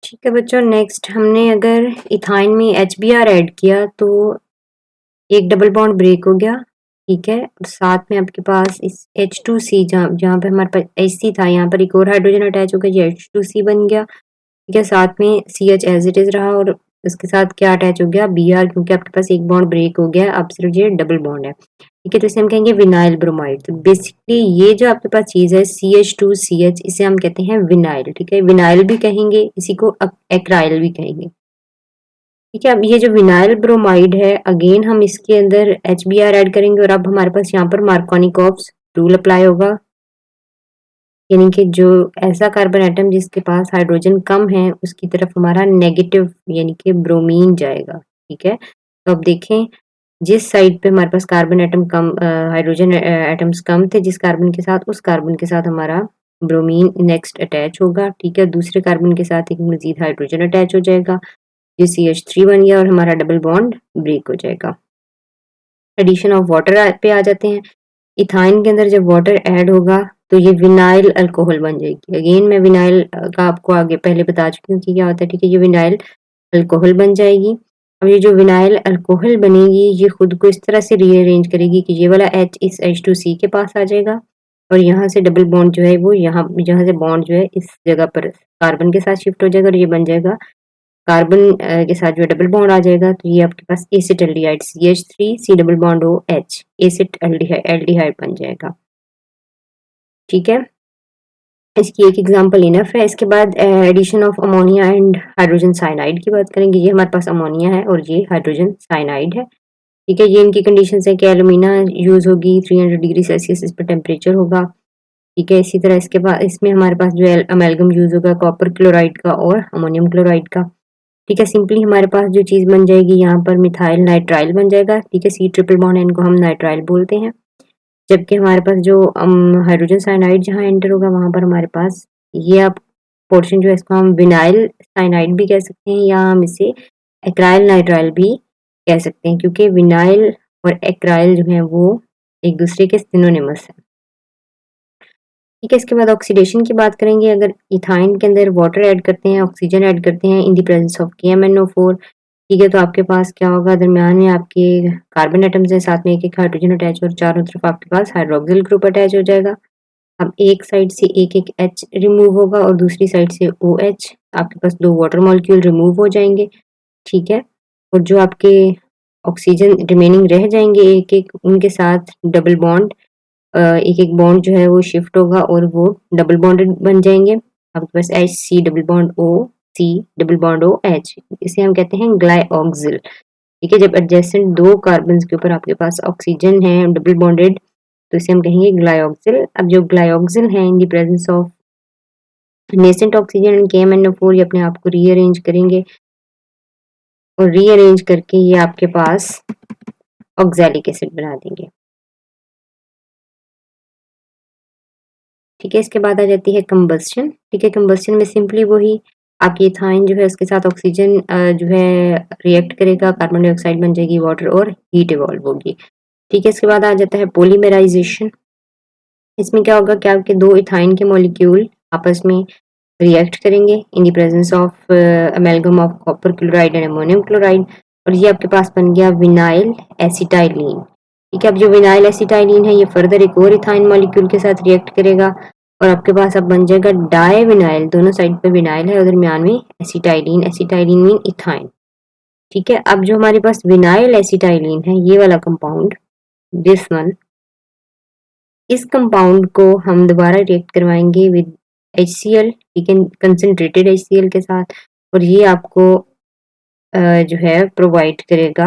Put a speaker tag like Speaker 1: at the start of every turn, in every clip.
Speaker 1: ठीक है बच्चों, नेक्स्ट हमने अगर इथाइन में HBr ऐड किया तो एक डबल बॉन्ड ब्रेक हो गया। ठीक है, और साथ में आपके पास इस H2C जहाँ पे हमारे पास Hc था, यहाँ पर एक और हाइड्रोजन अटैच हो गया, ये H2C बन गया। ठीक है, साथ में CH एज इट इज रहा और इसके साथ क्या अटैच हो गया, Br, क्योंकि आपके पास एक बॉन्ड ब्रेक हो गया, अब सिर्फ ये डबल बॉन्ड है। ठीक है, तो इसे हम कहेंगे विनाइल ब्रोमाइड। तो बेसिकली ये जो आपके पास चीज है CH2CH, इसे हम कहते हैं विनाइल। ठीक है, विनाइल भी कहेंगे, इसी को एक्राइल भी कहेंगे। ठीक है, अब ये जो विनाइल ब्रोमाइड है, अगेन हम इसके अंदर HBr ऐड करेंगे और अब हमारे पास यहाँ पर मार्कोनिकॉफ्स रूल अप्लाई होगा, यानी कि जो ऐसा कार्बन एटम जिसके पास हाइड्रोजन कम है उसकी तरफ हमारा नेगेटिव यानी कि ब्रोमीन जाएगा। ठीक है, तो अब देखें जिस साइड पे हमारे पास कार्बन एटम कम, हाइड्रोजन एटम्स कम थे जिस कार्बन के साथ, उस कार्बन के साथ हमारा ब्रोमीन नेक्स्ट अटैच होगा। ठीक है, दूसरे कार्बन के साथ एक मजीद हाइड्रोजन अटैच हो जाएगा, ये CH3 बन गया और हमारा डबल बॉन्ड ब्रेक हो जाएगा। एडिशन ऑफ वाटर पे आ जाते हैं। इथाइन के अंदर जब वाटर ऐड होगा तो ये विनाइल अल्कोहल बन जाएगी। अगेन मैं विनाइल का आपको आगे पहले बता चुकी हूँ कि क्या होता है। ठीक है, ये विनाइल अल्कोहल बन जाएगी। अब ये जो विनाइल अल्कोहल बनेगी ये खुद को इस तरह से रीअरेंज करेगी कि ये वाला H इस H2C के पास आ जाएगा और यहाँ से डबल बॉन्ड जो है वो यहाँ जहाँ से बॉन्ड जो है इस जगह पर कार्बन के साथ शिफ्ट हो जाएगा और ये बन जाएगा कार्बन के साथ जो डबल बॉन्ड आ जाएगा, तो ये आपके पास acetaldehyde CH3 C double bond OH acetaldehyde बन जाएगा। ठीक है, इसकी एक एग्जांपल इनफ है। इसके बाद addition of ammonia and hydrogen cyanide की बात करेंगे। ये हमारे पास अमोनिया है और ये हाइड्रोजन साइनाइड है। ठीक है, ये इनकी कंडीशन है कि एलुमिना यूज होगी, 300 डिग्री सेल्सियस इस पर टेम्परेचर होगा। ठीक है, इसी तरह इसके बाद इसमें हमारे पास जो है अमेलगम यूज होगा कॉपर क्लोराइड का और अमोनियम क्लोराइड का। ठीक है, सिंपली हमारे पास जो चीज़ बन जाएगी यहाँ पर मिथाइल नाइट्राइल बन जाएगा। ठीक है, C ट्रिपल बॉन्ड इनको हम नाइट्राइल बोलते हैं। जबकि हमारे पास जो हाइड्रोजन साइनाइड जहाँ एंटर होगा वहाँ पर हमारे पास ये आप पोर्शन जो है इसको हम विनाइल साइनाइड भी कह सकते हैं या हम इसे एक्राइल नाइट्राइल भी कह सकते हैं, क्योंकि विनाइल और एक्राइल जो है वो एक दूसरे के सिनोनिमस है। ठीक है, इसके बाद ऑक्सीडेशन की बात करेंगे। अगर इथाइन के अंदर वाटर ऐड करते हैं, ऑक्सीजन ऐड करते हैं इन द प्रेजेंस ऑफ KMnO4, ठीक है, तो आपके पास क्या होगा, दरमियान में आपके कार्बन एटम्स हैं, साथ में एक एक हाइड्रोजन अटैच और चारों तरफ आपके पास हाइड्रोक्सिल ग्रुप अटैच हो जाएगा। अब एक साइड से एक एक H रिमूव होगा और दूसरी साइड से OH, आपके पास दो वाटर मॉलिक्यूल रिमूव हो जाएंगे। ठीक है, और जो आपके ऑक्सीजन रिमेनिंग रह जाएंगे एक एक, उनके साथ डबल बॉन्ड एक एक बॉन्ड जो है वो शिफ्ट होगा और वो डबल बॉन्डेड बन जाएंगे। आपके पास HC double bond OC double bond OH, इसे हम कहते हैं ग्लाइऑक्सिल। ठीक है, जब एडजेसेंट दो कार्बन के ऊपर आपके पास ऑक्सीजन है डबल बॉन्डेड तो इसे हम कहेंगे ग्लाइऑक्सिल। अब जो ग्लाइऑक्सिल है इन the presence of nascent oxygen and KMnO4 ये अपने आप को रीअरेंज करेंगे और रीअरेंज करके ये आपके पास ऑक्सैलिक एसिड बना देंगे। ठीक है, इसके बाद आ जाती है कंबस्शन। ठीक है, कंबस्शन में सिंपली वही आपकी इथाइन जो है उसके साथ ऑक्सीजन जो है रिएक्ट करेगा, कार्बन डाइऑक्साइड बन जाएगी वाटर और हीट इवॉल्व होगी। ठीक है, इसके बाद आ जाता है पॉलीमराइजेशन। इसमें क्या होगा कि आपके दो इथाइन के मॉलिक्यूल आपस में रिएक्ट करेंगे in the presence of amalgam of copper chloride and ammonium chloride और ये आपके पास बन गया विनाइल एसिटाइलिन। ठीक है, अब जो विनाइल एसिटाइलिन है ये फर्दर एक और इथाइन मॉलिक्यूल के साथ रिएक्ट करेगा और आपके पास अब बन जाएगा डाई विनाइल, दोनों साइड पे विनाइल है और दरमियान में एसिटाइलिन, एसिटाइलिन मीन इथाइन। ठीक है, अब जो हमारे पास विनाइल एसिटाइलिन है ये वाला कंपाउंड, दिस वन, इस कंपाउंड को हम दोबारा रिएक्ट करवाएंगे विद HCl, ठीक है, कंसंट्रेटेड HCl के साथ और ये आपको जो है प्रोवाइड करेगा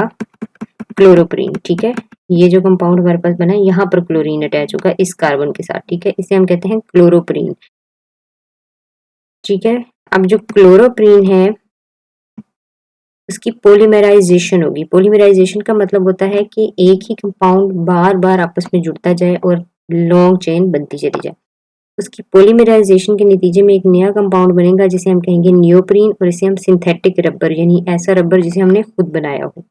Speaker 1: क्लोरोप्रीन। ठीक है, ये जो कंपाउंड हमारे पास बना है यहाँ पर क्लोरीन अटैच होगा इस कार्बन के साथ। ठीक है, इसे हम कहते हैं क्लोरोप्रीन। ठीक है, अब जो क्लोरोप्रीन है उसकी पॉलीमराइजेशन होगी। पॉलीमराइजेशन का मतलब होता है कि एक ही कंपाउंड बार बार आपस में जुड़ता जाए और लॉन्ग चेन बनती चली जाए। उसकी पॉलीमराइजेशन के नतीजे में एक नया कंपाउंड बनेगा जिसे हम कहेंगे नियोप्रीन और इसे हम सिंथेटिक रबर यानी ऐसा रबर जिसे हमने खुद बनाया हो,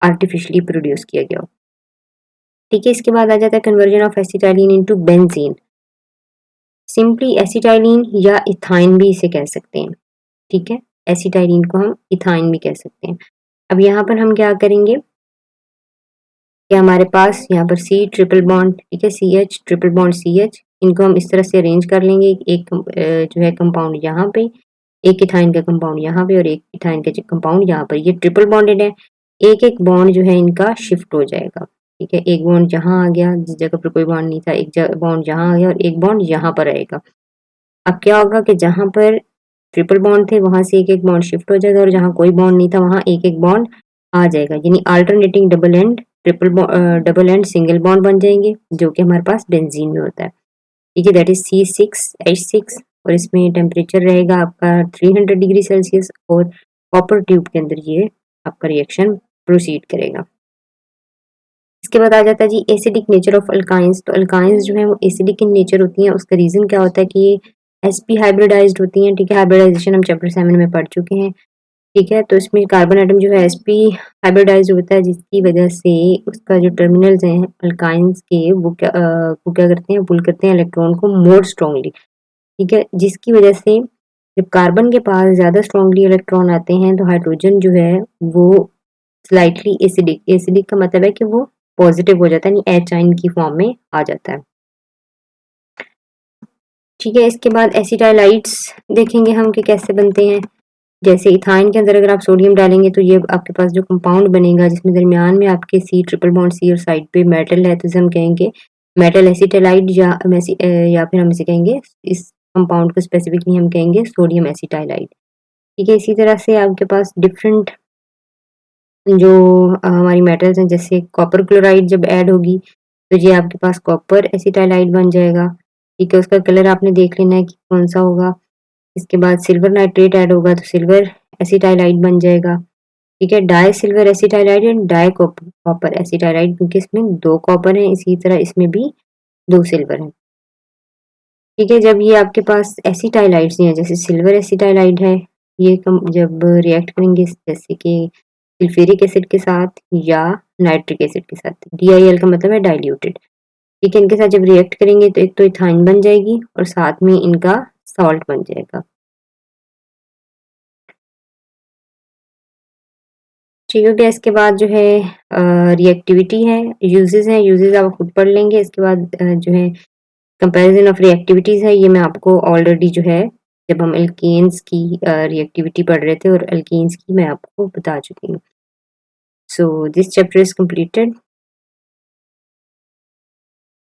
Speaker 1: आर्टिफिशियली प्रोड्यूस किया गया हो। ठीक है, इसके बाद आ जाता है conversion of acetylene into benzene. Simply acetylene या इथाइन भी इसे कह सकते हैं। ठीक है, एसिटाइलिन को हम इथाइन भी कह सकते हैं। अब यहाँ पर हम क्या करेंगे कि हमारे पास यहाँ पर सी ट्रिपल बॉन्ड, ठीक है, C H triple bond C H, इनको हम इस तरह से अरेंज कर लेंगे। एक जो है कंपाउंड यहाँ पे, एक इथाइन का कंपाउंड यहाँ पे और एक इथाइन का कंपाउंड यहाँ पर। ये ट्रिपल बॉन्डेड है, एक एक बॉन्ड जो है इनका शिफ्ट हो जाएगा, ठीक है। एक बॉन्ड जहाँ आ गया जिस जगह पर कोई बॉन्ड नहीं था, एक बॉन्ड यहाँ आ गया और एक बॉन्ड यहाँ पर आएगा। अब क्या होगा कि जहाँ पर ट्रिपल बॉन्ड थे वहां से एक एक बॉन्ड शिफ्ट हो जाएगा और जहाँ कोई बॉन्ड नहीं था वहां एक एक बॉन्ड आ जाएगा, यानी alternating double and double and single bond बन जाएंगे, जो कि हमारे पास बेंजीन में होता है, ठीक है। दैट इज C6H6 और इसमें टेम्परेचर रहेगा आपका 300 डिग्री सेल्सियस और कॉपर ट्यूब के अंदर ये आपका रिएक्शन प्रोसीड करेगा। इसके बाद आ जाता है जी एसिडिक नेचर ऑफ अल्काइंस। तो अल्काइंस जो है वो एसिडिक इन नेचर होती हैं। उसका रीजन क्या होता है कि ये sp हाइब्रिडाइज्ड होती हैं, ठीक है। हाइब्रिडाइजेशन हम चैप्टर 7 में पढ़ चुके हैं, ठीक है। तो इसमें कार्बन एटम जो है sp हाइब्रिडाइज्ड होता है, जिसकी वजह से उसका जो टर्मिनल्स हैं अल्काइंस के वो क्या करते हैं, पुल करते हैं इलेक्ट्रॉन को मोर स्ट्रांगली, ठीक है। जिसकी वजह से जब कार्बन के पास ज्यादा स्ट्रांगली इलेक्ट्रॉन आते हैं तो हाइड्रोजन जो है वो स्लाइटली एसिडिक, एसिडिक का मतलब है कि वो पॉजिटिव हो जाता है, यानी एच आयन की फॉर्म में आ जाता है, ठीक है। इसके बाद एसिटाइलाइट्स देखेंगे हम कि कैसे बनते हैं। जैसे इथाइन के अंदर अगर आप सोडियम डालेंगे तो ये आपके पास जो कंपाउंड बनेगा जिसमें दरमियान में आपके सी ट्रिपल बॉन्ड सी और साइड पे मेटल है, तो इसे हम कहेंगे मेटल एसिटाइलाइट या फिर हम इसे कहेंगे, इस कंपाउंड को स्पेसिफिकली हम कहेंगे सोडियम एसिटाइलाइट, ठीक है। इसी तरह से आपके पास डिफरेंट जो हमारी मेटल्स हैं, जैसे कॉपर क्लोराइड जब ऐड होगी तो ये आपके पास कॉपर एसिटाइलाइट बन जाएगा, ठीक है। उसका कलर आपने देख लेना है कि कौन सा होगा। इसके बाद सिल्वर नाइट्रेट ऐड होगा तो सिल्वर एसिटाइलाइट बन जाएगा, ठीक है। Di silver acetylide and di copper acetylide, क्योंकि इसमें 2 कॉपर हैं, इसी तरह इसमें भी 2 सिल्वर हैं, ठीक है। जब ये आपके पास एसिटाइलाइट्स हैं, जैसे सिल्वर एसिटाइलाइट है, ये जब रिएक्ट करेंगे जैसे कि सल्फ्यूरिक एसिड के साथ या नाइट्रिक एसिड के साथ, DIL का मतलब है डाइल्यूटेड, ठीक है। इनके साथ जब रिएक्ट करेंगे तो एक तो इथाइन बन जाएगी और साथ में इनका सॉल्ट बन जाएगा, ठीक हो गया। इसके बाद जो है रिएक्टिविटी है, यूजेस हैं, यूजेस आप खुद पढ़ लेंगे। इसके बाद जो है कंपैरिजन ऑफ रिएक्टिविटीज है, ये मैं आपको ऑलरेडी जो है जब हम एल्केन्स की रिएक्टिविटी पढ़ रहे थे और एल्केन्स की मैं आपको बता चुकी हूँ। So this chapter is completed.